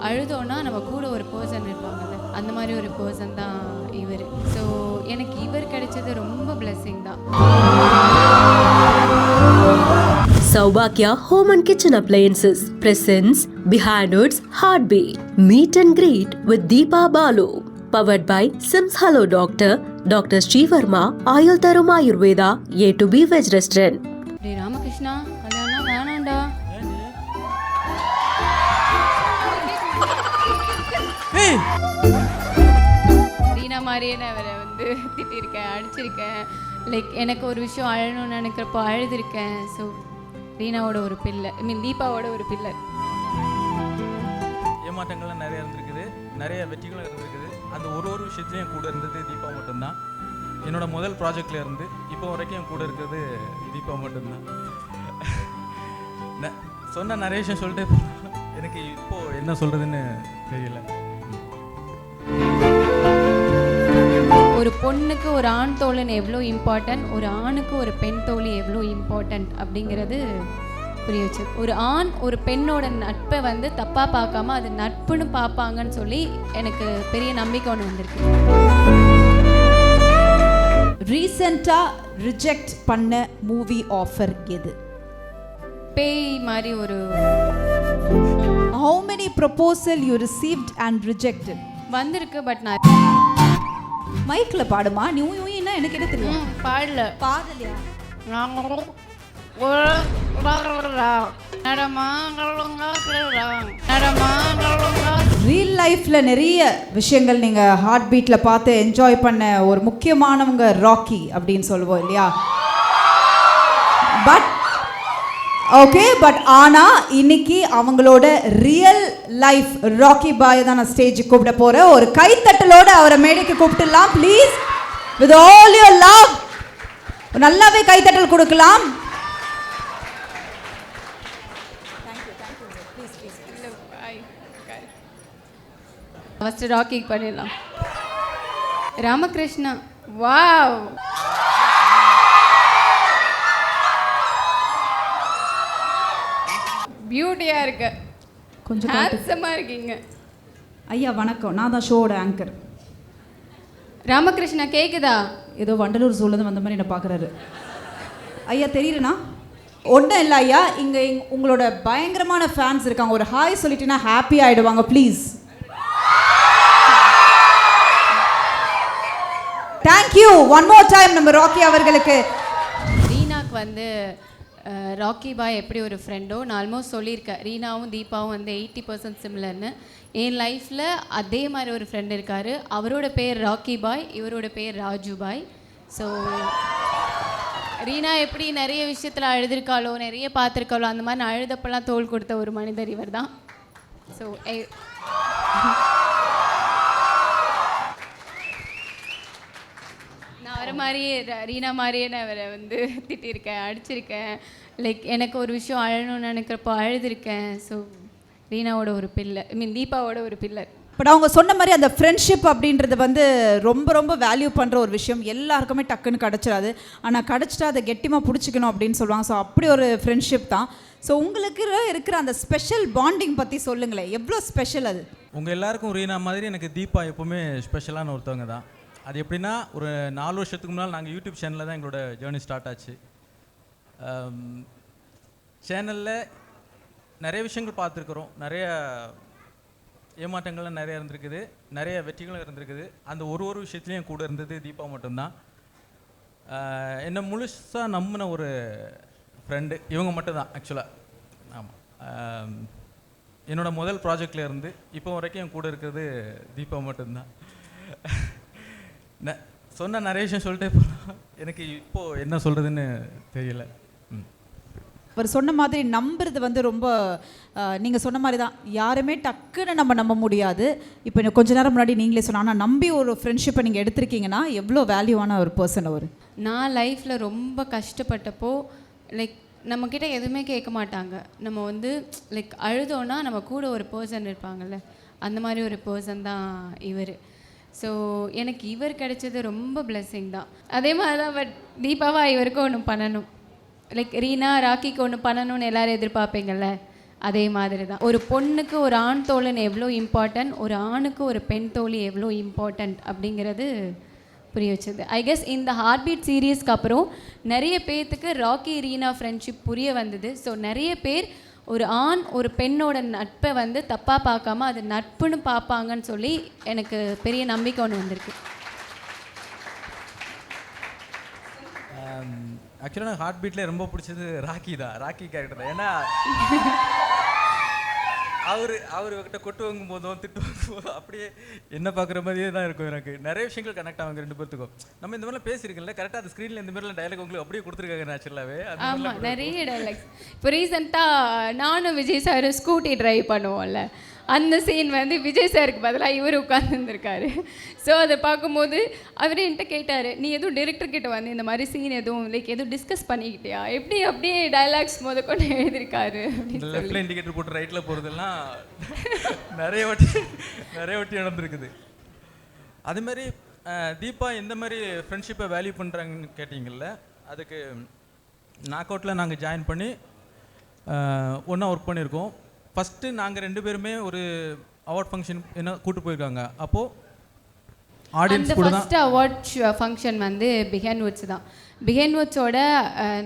அழுதோன்னா நம்ம கூட ஒரு பர்சன் இருப்பாங்கல்ல, அந்த மாதிரி ஒரு பர்சன் தான் இவர். ஸோ எனக்கு இவர் கிடைச்சது ரொம்ப பிளெஸ்ஸிங் தான். Saubhagya Home and Kitchen Appliances presents Behind Its Heartbeat. Meet and greet with Deepa Balu. Powered by Sims Hello Doctor, Dr. Srivarma, Ayur Tarum Ayurveda, A to B Veg Restaurant. டே ராமகிருஷ்ணா, கல்யாணம் வேணாண்டா. ரீனா மாதிரியே நான் அவரை திட்டிருக்கேன், அடிச்சிருக்கேன். Like எனக்கு ஒரு விஷயம் அழணும்னு நினைக்கிறப்போ அழுதுருக்கேன். So ரீனாவோட ஒரு பிள்ளை, தீபாவோட ஒரு பிள்ளை. ஏமாற்றங்கள்லாம் நிறைய இருந்திருக்குது, நிறைய வெற்றிகளும் இருந்திருக்குது. அந்த ஒரு விஷயத்துலையும் கூட இருந்தது தீபா மட்டும்தான். என்னோட முதல் ப்ராஜெக்ட்ல இருந்து இப்போ வரைக்கும் என் கூட இருக்கிறது தீபா மட்டும்தான். சொன்ன நிறைய விஷயம் சொல்லிட்டு எனக்கு இப்போ என்ன சொல்றதுன்னு தெரியல. ஒரு பொண்ணுக்கு ஒரு ஆண் தோழன் எவ்வளோ இம்பார்ட்டன்ட், ஒரு ஆணுக்கு ஒரு பெண் தோழி எவ்வளோ இம்பார்ட்டன்ட் அப்படிங்கிறது புரிய வச்சு. ஒரு ஆண் ஒரு பெண்ணோட நட்பை தப்பாக பார்க்காம அது நட்புன்னு பார்ப்பாங்கன்னு சொல்லி எனக்கு பெரிய நம்பிக்கை ஒன்று வந்திருக்கு. ரீசெண்டாக ரிஜெக்ட் பண்ண மூவி ஆஃபர் எது? பேய் மாதிரி ஒரு. How many proposal you received and rejected? வந்திருக்கு, பட் நான் மைக்கில் பாடுமா? நீ ஊயின்னா எனக்கு என்ன தெரியும்? பாடல. பாடலையா? ரியல் லைஃப்பில் நிறைய விஷயங்கள் நீங்கள் ஹார்ட் பீட்டில் பார்த்து என்ஜாய் பண்ண ஒரு முக்கியமானவங்க ராக்கி அப்படின்னு சொல்லுவோம் இல்லையா? பட் ஆனால் இன்னைக்கு அவங்களோட ரியல் லைஃப் ராக்கி பாய் தான் நான் ஸ்டேஜுக்கு கூப்பிட போகிறேன். ஒரு கைத்தட்டலோடு அவரை மேடைக்கு கூப்பிட்டுலாம் please, with all your love. நல்லாவே கைத்தட்டல் கொடுக்கலாம். ஃபர்ஸ்ட் ராக்கி பண்ணிடலாம். ராமகிருஷ்ணா, வாவ், பியூட்டியாக இருக்க, கொஞ்சம் ஹேண்ட்ஸமாக இருக்கீங்க. ஐயா வணக்கம், நான் தான் ஷோட ஆங்கர். ராமகிருஷ்ணா கேட்குதா? ஏதோ வண்டலூர் சூழல் வந்த மாதிரி என்ன பார்க்குறாரு. ஐயா தெரியுறேண்ணா? ஒன்றும் இல்லை ஐயா, இங்கே உங்களோட பயங்கரமான ஃபேன்ஸ் இருக்காங்க. ஒரு ஹாய் சொல்லிட்டீங்கன்னா ஹாப்பி ஆகிடுவாங்க please. Thank you one more time நம்ம ராக்கி அவர்களுக்கு. ரீனாக்கு ராக்கி பாய் எப்படி ஒரு ஃப்ரெண்டோ நான் ஆல்மோஸ்ட் சொல்லியிருக்கேன். ரீனாவும் தீபாவும் 80% சிமிலர்னு. என் லைஃப்பில் அதே மாதிரி ஒரு ஃப்ரெண்ட் இருக்கார். அவரோட பேர் ராக்கி பாய், இவரோட பேர் ராஜு பாய். ஸோ ரீனா எப்படி நிறைய விஷயத்தில் அழுதுருக்காளோ, நிறைய பார்த்துருக்காளோ, அந்த மாதிரி நான் அழுதப்பெல்லாம் தோள் கொடுத்த ஒரு மனிதர் இவர் தான். ஸோ நான் அவரை மாதிரியே, ரீனா மாதிரியே நான் அவரை திட்டிருக்கேன், அடிச்சிருக்கேன். லைக் எனக்கு ஒரு விஷயம் அழணும்னு நினைக்கிறப்போ அழுதுருக்கேன். ஸோ ரீனாவோட ஒரு பிள்ளை, தீபாவோட ஒரு பிள்ளை. பட் அவங்க சொன்ன மாதிரி அந்த ஃப்ரெண்ட்ஷிப் அப்படின்றது ரொம்ப ரொம்ப வேல்யூ பண்ணுற ஒரு விஷயம். எல்லாருக்குமே டக்குன்னு கிடச்சிடாது, ஆனால் கிடச்சிட்டா அதை கெட்டிமாக பிடிச்சிக்கணும் அப்படின்னு சொல்லுவாங்க. ஸோ அப்படி ஒரு ஃப்ரெண்ட்ஷிப் தான். ஸோ உங்களுக்கு இருக்கிற அந்த ஸ்பெஷல் பாண்டிங் பற்றி சொல்லுங்களேன், எவ்வளோ ஸ்பெஷல் அது? உங்கள் எல்லாருக்கும் ரீனா மாதிரி எனக்கு தீபா எப்போவுமே ஸ்பெஷலான ஒருத்தவங்க தான். அது எப்படின்னா, ஒரு 4 வருஷத்துக்கு முன்னால் நாங்கள் யூடியூப் சேனலில் தான் எங்களோட ஜேர்னி ஸ்டார்ட் ஆச்சு. சேனலில் நிறைய விஷயங்கள் பார்த்துருக்குறோம், நிறைய ஏமாற்றங்கள்லாம் நிறைய இருந்திருக்குது, நிறைய வெற்றிகளும் இருந்திருக்குது. அந்த ஒரு விஷயத்துலையும் கூட இருந்தது தீபா மட்டும்தான். என்னை முழுசாக நம்பின ஒரு ஃப்ரெண்டு இவங்க மட்டும்தான் ஆக்சுவலாக. ஆமாம், என்னோட முதல் ப்ராஜெக்டில் இருந்து இப்போ வரைக்கும் என் கூட இருக்கிறது தீபா மட்டும்தான். சொன்ன நிறைய விஷயம் சொல்லிட்டே போகலாம், எனக்கு இப்போது என்ன சொல்கிறதுன்னு தெரியல. அவர் சொன்ன மாதிரி நம்புறது ரொம்ப நீங்கள் சொன்ன மாதிரி தான். யாருமே டக்குன்னு நம்ம நம்ப முடியாது. இப்போ கொஞ்ச நேரம் முன்னாடி நீங்களே சொன்ன, ஆனால் நம்பி ஒரு ஃப்ரெண்ட்ஷிப்பை நீங்கள் எடுத்திருக்கீங்கன்னா எவ்வளோ வேல்யூவான ஒரு பர்சன் அவர். நான் லைஃப்பில் ரொம்ப கஷ்டப்பட்டப்போ லைக் நம்மக்கிட்ட எதுவுமே கேட்க மாட்டாங்க. நம்ம லைக் அழுதோன்னா நம்ம கூட ஒரு பர்சன் இருப்பாங்கள்ல, அந்த மாதிரி ஒரு பர்சன் தான் இவர். ஸோ எனக்கு இவர் கிடைச்சது ரொம்ப பிளெஸ்ஸிங் தான். அதே மாதிரி தான். பட் தீபாவா இவருக்கும் ஒன்று பண்ணணும், லைக் ரீனா ராக்கிக்கு ஒன்று பண்ணணும்னு எல்லோரும் எதிர்பார்ப்பீங்கள்ல, அதே மாதிரி தான் ஒரு பொண்ணுக்கு ஒரு ஆண் தோழன் எவ்வளோ இம்பார்ட்டன்ட், ஒரு ஆணுக்கு ஒரு பெண் தோழி எவ்வளோ இம்பார்ட்டன்ட் அப்படிங்கிறது புரிய வச்சது. ஐ கெஸ் இந்த ஹார்ட் பீட் சீரீஸ்க்கு அப்புறம் நிறைய பேர்த்துக்கு ராக்கி ரீனா ஃப்ரெண்ட்ஷிப் புரிய வந்தது. ஸோ நிறைய பேர் ஒரு ஆண் ஒரு பெண்ணோட நட்பை வந்து தப்பாக பார்க்காம அது நட்புன்னு பார்ப்பாங்கன்னு சொல்லி எனக்கு பெரிய நம்பிக்கை ஒன்று வந்திருக்கு. ஆக்சுவலாக நான் ஹார்ட் பீட்டில் ரொம்ப பிடிச்சது ராக்கி தான், ராக்கி கேரக்டர் தான். ஏன்னா அவர்கிட்ட கொட்டு வாங்கும் போதும் திட்டு வாங்கும் போதும் அப்படியே என்ன பார்க்குற மாதிரியே தான் இருக்கும். எனக்கு நிறைய விஷயங்கள் கனெக்ட் ஆகுங்க ரெண்டு பேர்த்துக்கும். நம்ம இந்த மாதிரிலாம் பேசியிருக்கல கரெக்டாக அந்த ஸ்க்ரீனில் இந்த மாதிரிலாம் டைலாக் உங்களுக்கு அப்படியே கொடுத்துருக்காங்க நேச்சுரலாகவே. ஆமாம், நிறைய டைலாக்ஸ். இப்போ ரீசெண்டாக நானும் விஜய் சார் ஸ்கூட்டி ட்ரைவ் பண்ணுவோம்ல, அந்த சீன் வந்து விஜய் சாருக்கு பதிலாக இவர் உட்காந்துருந்துருக்காரு. ஸோ அதை பார்க்கும்போது அவர் என்கிட்ட கேட்டார், நீ எதுவும் டைரக்டர் கிட்ட வந்து இந்த மாதிரி சீன் எதுவும் லைக் எதுவும் டிஸ்கஸ் பண்ணிக்கிட்டியா, எப்படி அப்படியே டைலாக்ஸ் கொண்டு எழுதியிருக்காரு. லெஃப்ட்ல இண்டிகேட்டர் போட்டு ரைட்டில் போகிறதெல்லாம் நிறைய வாட்டி நடந்திருக்குது. அதுமாதிரி தீபா எந்த மாதிரி ஃப்ரெண்ட்ஷிப்பை வேல்யூ பண்ணுறாங்கன்னு கேட்டிங்கல்ல, அதுக்கு நாக் அவுட்டில் நாங்கள் ஜாயின் பண்ணி ஒன்றா ஒர்க் பண்ணியிருக்கோம். ஃபஸ்ட்டு நாங்கள் ரெண்டு பேருமே ஒரு அவார்ட் ஃபங்க்ஷன் என்ன கூப்பிட்டு போயிருக்காங்க. அப்போது ஆடியன்ஸ் கூட தான் ஃபஸ்ட்டு அவார்ட் ஃபங்க்ஷன் வந்து பிஹைண்ட் வுட்ஸ் தான். பிஹைண்ட் வுட்ஸோட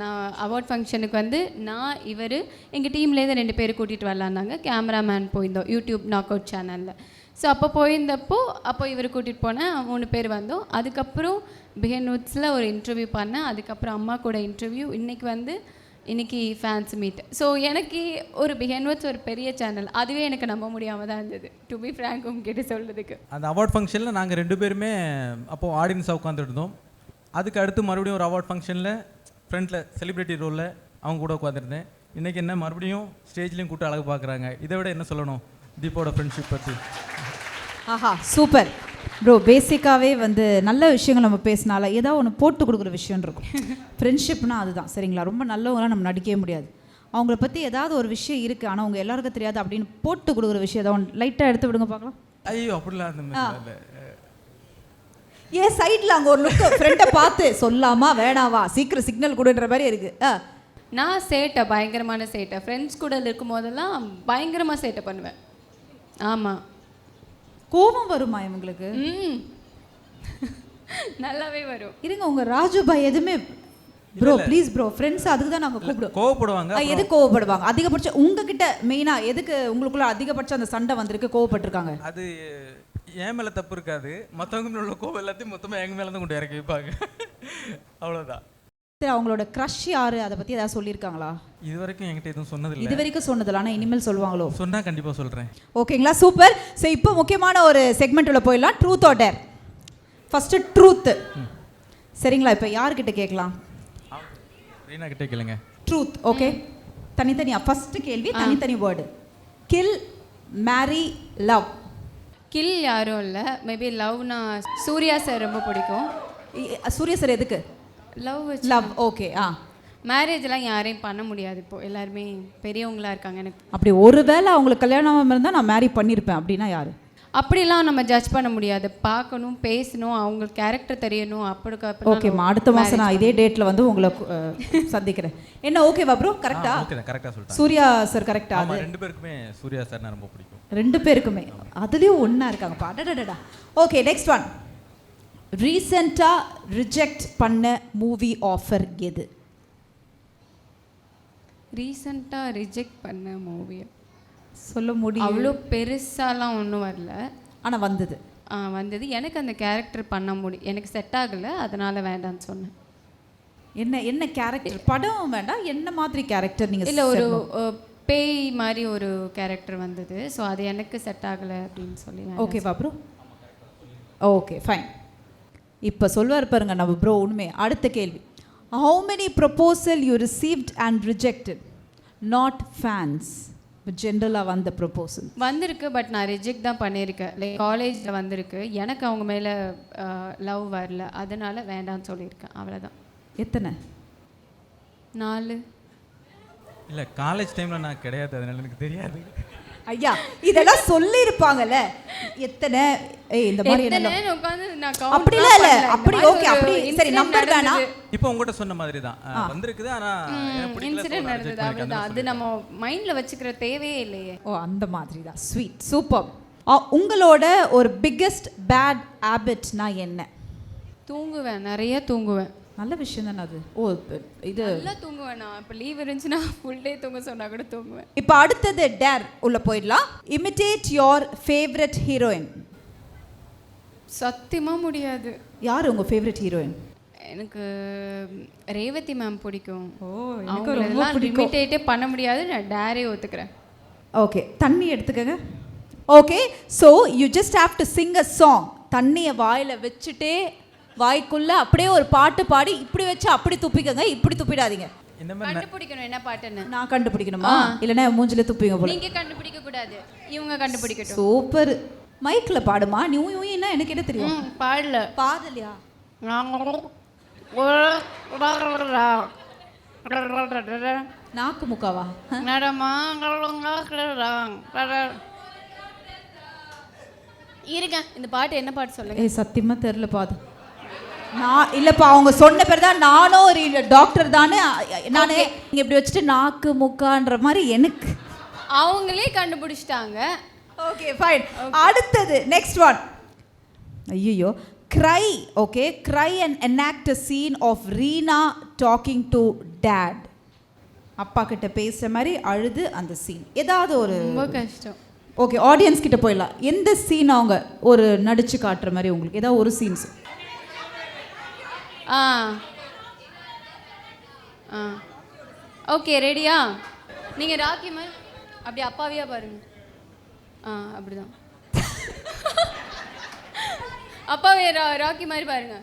நான் அவார்ட் ஃபங்க்ஷனுக்கு வந்து நான் இவர் எங்கள் டீம்லேருந்து 2 பேர் கூட்டிகிட்டு வரலான்னாங்க. கேமராமேன் போயிருந்தோம் யூடியூப் நாக் அவுட் சேனலில். ஸோ அப்போ போயிருந்தப்போ இவர் கூட்டிகிட்டு போனேன், 3 பேர் வந்தோம். அதுக்கப்புறம் பிஹைண்ட் வுட்ஸில் ஒரு இன்டர்வியூ பண்ணேன். அதுக்கப்புறம் அம்மா கூட இன்டர்வியூ, இன்னைக்கு ஃபேன்ஸ் மீட். ஸோ எனக்கு ஒரு பிஹைண்ட் வுட்ஸ் ஒரு பெரிய சேனல், அதுவே எனக்கு நம்ப முடியாமல் தான் இருந்தது டு பி ஃப்ராங்க் உங்ககிட்ட சொல்கிறதுக்கு. அந்த அவார்ட் ஃபங்க்ஷனில் நாங்கள் 2 பேருமே அப்போது ஆடியன்ஸாக உட்காந்துட்டு இருந்தோம். அதுக்கு அடுத்து மறுபடியும் ஒரு அவார்ட் ஃபங்க்ஷனில் ஃப்ரண்ட்டில் செலிப்ரிட்டி ரோலில் அவங்க கூட உட்காந்துருந்தேன். இன்றைக்கி என்ன மறுபடியும் ஸ்டேஜ்லேயும் கூட்ட அழகு பார்க்குறாங்க. இதை விட என்ன சொல்லணும் தீபாவோட ஃப்ரெண்ட்ஷிப் பற்றி? ஆஹா சூப்பர் ப்ரோ. பேசிக்காகவே வந்து நல்ல விஷயங்கள் நம்ம பேசினால ஏதாவது ஒன்று போட்டு கொடுக்குற விஷயம் இருக்கும். ஃப்ரெண்ட்ஷிப்னா அதுதான் சரிங்களா. ரொம்ப நல்லவங்களாம் நம்ம நடிக்கவே முடியாது. அவங்கள பற்றி ஏதாவது ஒரு விஷயம் இருக்குது ஆனால் அவங்க எல்லாருக்கும் தெரியாது அப்படின்னு போட்டு கொடுக்குற விஷயம் ஏதாவது ஒன்று லைட்டாக எடுத்து விடுங்க பார்க்கலாம். ஐயோ அப்படிலாம் அந்த மாதிரி ஏன் சைடில் அங்கே ஒரு லுக்கு ஃப்ரெண்டை பார்த்து சொல்லாமா வேணாவா சீக்கிரம் சிக்னல் கொடுன்ற மாதிரி இருக்குது. நான் சேட்டை பயங்கரமான சேட்டை, ஃப்ரெண்ட்ஸ் கூட இருக்கும் போதெல்லாம் பயங்கரமாக சேட்டை பண்ணுவேன். ஆமாம். கோபம் வருமா இவங்களுக்கு? நல்லாவே வரும். இருங்க உங்க ராஜு பாய் எதுவுமே ப்ரோ ப்ளீஸ் ப்ரோ ஃப்ரெண்ட்ஸ் அதுக்கு தான் நாங்கள் கூப்பிடுவோம். கோவப்படுவாங்க. எது கோவப்படுவாங்க அதிகபட்சம் உங்ககிட்ட மெயினாக எதுக்கு உங்களுக்குள்ள அதிகபட்சம் அந்த சண்டை வந்திருக்கு கோவப்பட்டிருக்காங்க? அது என் மேலே தப்பு இருக்காது, மற்றவங்க உள்ள கோவம் எல்லாத்தையும் மொத்தமாக எங்கள் மேலே தான் கொண்டு இறக்கி வைப்பாங்க. அவ்வளோதான். சரி அவங்களோட க்ரஷ் யாரு அதை பற்றி ஏதாவது சொல்லியிருக்காங்களா? இது வரைக்கும் என்கிட்ட எதுவும் சொன்னதில்லை. இது வரைக்கும் சொன்னதில்ல, ஆனால் இனிமேல் சொல்லுவாங்களோ? சொன்னால் கண்டிப்பாக சொல்கிறேன். ஓகேங்களா சூப்பர். ஸோ இப்போ முக்கியமான ஒரு செக்மெண்ட் உள்ள போயிடலாம், truth or dare. First truth சரிங்களா. இப்போ யார்கிட்ட கேட்கலாம்? ரீனா கிட்டே கேளுங்க. Truth okay. தனித்தனியாக ஃபஸ்ட்டு கேள்வி தனித்தனி word. Kill, marry, love. Kill யாரும் இல்லை, மேபி லவ்னா சூர்யா சார் ரொம்ப பிடிக்கும். சூர்யா சார் எதுக்கு? Love okay. மேரேஜ்லாம் யாரையும் பண்ண முடியாது, இப்போது எல்லாருமே பெரியவங்களா இருக்காங்க. எனக்கு அப்படி ஒருவேளை அவங்களுக்கு கல்யாணம் இருந்தால் நான் மேரி பண்ணியிருப்பேன் அப்படின்னா யார்? அப்படிலாம் நம்ம ஜட்ஜ் பண்ண முடியாது. பார்க்கணும், பேசணும், அவங்க கேரக்டர் தெரியணும். அப்படி ஓகேம்மா, அடுத்த மாதம் நான் இதே டேட்டில் வந்து உங்களை சந்திக்கிறேன். என்ன ஓகேவா ப்ரோ? கரெக்டா? ஓகே கரெக்டாக சொல்லிட்டேன். சூர்யா சார் கரெக்டா? ஆமாம், 2 பேருக்குமே சூர்யா சார் நான் ரொம்ப பிடிக்கும். 2 பேருக்குமே அதுலேயும் ஒன்றா இருக்காங்க பாடடா. Okay next one. ரீசெண்டாக ரிஜெக்ட் பண்ண மூவி ஆஃபர் எது? ரீசெண்டாக ரிஜெக்ட் பண்ண மூவி சொல்ல முடியும்? அவ்வளோ பெருசாலாம் ஒன்றும் வரல, ஆனால் வந்தது. வந்தது. எனக்கு அந்த கேரக்டர் பண்ண எனக்கு செட் ஆகலை, அதனால் வேண்டான்னு சொன்னேன். என்ன கேரக்டர்? படம் வேண்டாம், என்ன மாதிரி கேரக்டர் நீங்கள்? இல்லை, ஒரு பேய் மாதிரி ஒரு கேரக்டர் வந்தது. ஸோ அது எனக்கு செட் ஆகலை அப்படின்னு சொல்லி. ஓகேவா ப்ரோ? Okay fine. இப்போ சொல்வார் பாருங்க நம்ம ப்ரோ உண்மை. அடுத்த கேள்வி. How many proposal you received and rejected? Not fans, ஜென்ரலாக வந்த ப்ரொபோசல் வந்திருக்கு, பட் நான் ரிஜெக்ட் தான் பண்ணியிருக்கேன். லைக் காலேஜில் வந்திருக்கு, எனக்கு அவங்க மேலே லவ் வரல, அதனால் வேண்டான்னு சொல்லியிருக்கேன். அவ்வளோதான். எத்தனை? 4. இல்லை, காலேஜ் டைமில் நான் கிடையாது, அதனால எனக்கு தெரியாது. ஐயா இதெல்லாம் சொல்லியிருப்பாங்கல்ல. எத்தனை இந்த மாதிரி என்னெல்லாம் எத்தனைன்னு உட்காந்து நான் count அப்படிலாம் இல்ல பண்ணல. இந்த அப்படி மாதிரி ஓகே ஒரு அப்படி சரி incident நம்பர் வேணாம் நடந்தது. இப்போ உங்ககிட்ட சொன்ன மாதிரி தான் வந்திருக்குது ஆனால் எனக்கு பிடிக்கல, so இன்சிடென்ட் நான் reject நடந்தது பண்ணிருக்கேன். அவ்வளவுதான். அது நம்ம மைண்ட்ல வச்சுக்கிற தேவையே இல்லையே. ஓ அந்த மாதிரி தான் ஸ்வீட் சூப்பர் உங்களோட ஒரு பிக்கெஸ்ட் பேட் ஹேபிட்னா என்ன தூங்குவேன், நிறைய தூங்குவேன். நல்ல விஷயம் தானே அது ஓ இது நல்லா தூங்குவேன். நான் இப்போ லீவ் இருந்துச்சுன்னா ஃபுல் டே தூங்க சொன்னா கூட தூங்குவேன். இப்போ அடுத்தது டேர் உள்ள போயிடலாம் இமிட்டேட் யோர் ஃபேவரட் ஹீரோயின் சத்தியமா முடியாது. யார் உங்க ஃபேவரட் ஹீரோயின் எனக்கு ரேவதி மேம் பிடிக்கும். ஓ அவங்களெல்லாம் இமிட்டேட்டே பண்ண முடியாது. நான் டேரே ஒத்துக்கிறேன். ஓகே தண்ணி எடுத்துக்கங்க okay so you just have to Singh a song தண்ணியை வாயில் வச்சுட்டே வாய்க்குள்ள அப்படியே ஒரு பாட்டு பாடி இப்படி வச்சு அப்படி துப்பிக்கங்க இப்படி துப்பிடாதீங்க இந்த மாதிரி கண்டுபிடிக்கணும் என்ன பாட்டுன்னு. நான் கண்டுபிடிக்கணுமா இல்லைன்னா மூஞ்சில துப்பிங்க போல நீங்க கண்டுபிடிக்க கூடாது, இவங்க கண்டுபிடிக்கட்டும். சூப்பர் மைக்ல பாடுமா நீ ஊயின்னா எனக்கு என்ன தெரியும் பாடல. பாடலையா நாக்கு முக்காவா இருங்க, இந்த பாட்டு என்ன பாட்டு சொல்லுங்க. ஏய் சத்தியமா தெரியல பாது நான் இல்லப்பா அவங்க சொன்ன பேர் தான் நானும் ஒரு டாக்டர் தானே நானே இங்க இப்படி வச்சுட்டு நாக்கு முக்கான்ற மாதிரி எனக்கு அவங்களே கண்டுபிடிச்சிட்டாங்க. ஓகே ஃபைன் அடுத்தது நெக்ஸ்ட் ஒன் ஐயோ cry okay cry and enact a scene of Reena talking to dad அப்பா கிட்ட பேசுற மாதிரி அழுது அந்த சீன் ஏதாவது ஒரு ரொம்ப கஷ்டம். ஓகே ஆடியன்ஸ் கிட்ட போயிடலாம் எந்த சீன் அவங்க ஒரு நடிச்சு காட்டுற மாதிரி உங்களுக்கு ஏதாவது ஒரு சீன்ஸ் ஓகே ரெடியா? நீங்க ராக்கி மாதிரி அப்படி அப்பாவியா பாருங்க. அப்படிதான் அப்பாவே ராக்கி மாதிரி பாருங்க.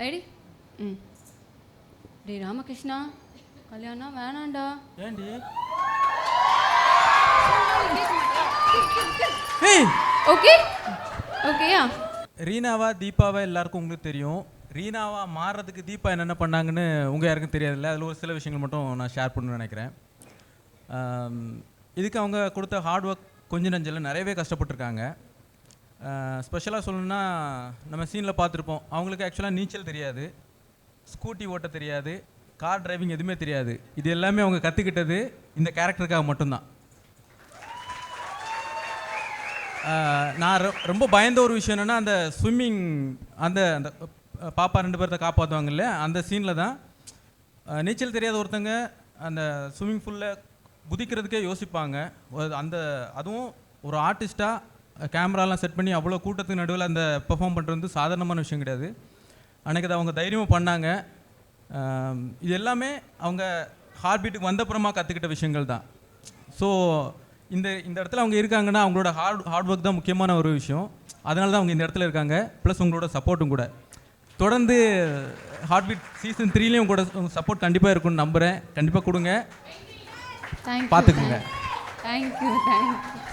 ரெடி? டே ராமகிருஷ்ணா கல்யாணம் வேணாண்டா. ஏண்டி ஓகே ஓகேயா? ரீனாவா தீபாவா எல்லாருக்கும் உங்களுக்கு தெரியும். ரீனாவா மாறுறதுக்கு தீபா என்னென்ன பண்ணாங்கன்னு உங்கள் யாருக்கும் தெரியாதுல்ல. அதில் ஒரு சில விஷயங்கள் மட்டும் நான் ஷேர் பண்ணணும்னு நினைக்கிறேன். இதுக்கு அவங்க கொடுத்த ஹார்ட் ஒர்க் கொஞ்சம் நெஞ்சில் நிறையவே கஷ்டப்பட்டுருக்காங்க. ஸ்பெஷலாக சொல்லணுன்னா நம்ம சீனில் பார்த்துருப்போம், அவங்களுக்கு ஆக்சுவலாக நீச்சல் தெரியாது, ஸ்கூட்டி ஓட்ட தெரியாது, கார் டிரைவிங் எதுவுமே தெரியாது. இது எல்லாமே அவங்க கற்றுக்கிட்டது இந்த கேரக்டருக்காக மட்டும்தான். நான் ரொம்ப பயந்த ஒரு விஷயம் என்னென்னா அந்த ஸ்விம்மிங் அந்த அந்த பாப்பா 2 பேர்த்த காப்பாற்றுவாங்கல்ல அந்த சீனில் தான் நீச்சல் தெரியாத ஒருத்தங்க அந்த ஸ்விம்மிங் ஃபூலில் குதிக்கிறதுக்கே யோசிப்பாங்க. அந்த அதுவும் ஒரு ஆர்டிஸ்ட்டாக கேமராலாம் செட் பண்ணி அவ்வளோ கூட்டத்துக்கு நடுவில் அந்த பெர்ஃபார்ம் பண்ணுறது வந்து சாதாரணமான விஷயம் கிடையாது. அன்றைக்கி அதை அவங்க தைரியமாக பண்ணாங்க. இது எல்லாமே அவங்க ஹார்ட் பீட்டுக்கு வந்தப்புறமா கற்றுக்கிட்ட விஷயங்கள் தான். ஸோ இந்த இடத்துல அவங்க இருக்காங்கன்னா அவங்களோட ஹார்ட் ஒர்க் தான் முக்கியமான ஒரு விஷயம். அதனால தான் அவங்க இந்த இடத்துல இருக்காங்க. ப்ளஸ் உங்களோட சப்போர்ட்டும் கூட. தொடர்ந்து ஹார்ட் பீட் சீசன் 3லேயும் கூட உங்கள் சப்போர்ட் கண்டிப்பாக இருக்கும்னு நம்புகிறேன். கண்டிப்பாக கொடுங்க, பார்த்துக்குங்க. Thank you.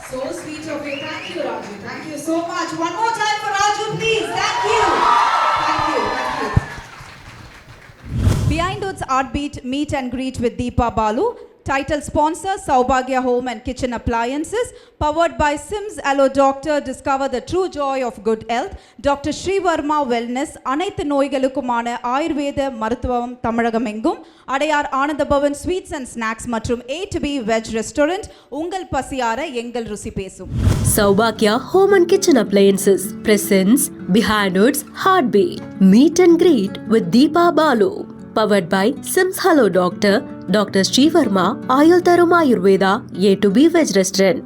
So sweet of you. Thank you, Raju. Thank you so much. One more time for Raju, please. Thank you. Behind Woods Artbeat Meet and Greet with Deepa Balu. Title sponsor Saubhagya Home and Kitchen Appliances. Powered by Sims Allo Doctor. Discover the true joy of good health. Dr. Sri Varma Wellness. அனைத்து நோய்களுக்குமான ஆயுர்வேத மருத்துவம் தமிழகம் எங்கும். Adyar Anandabhavan sweets and snacks மற்றும் A2B veg restaurant. உங்கள் பசியார எங்கள் ருசி பேசும். Saubhagya Home and Kitchen Appliances presents Behind Woods Heartbeat Meet and Greet with Deepa Balu. Powered by Sims Hello Doctor, Dr. Sri Varma, Ayurveda, A2B Veg Restaurant.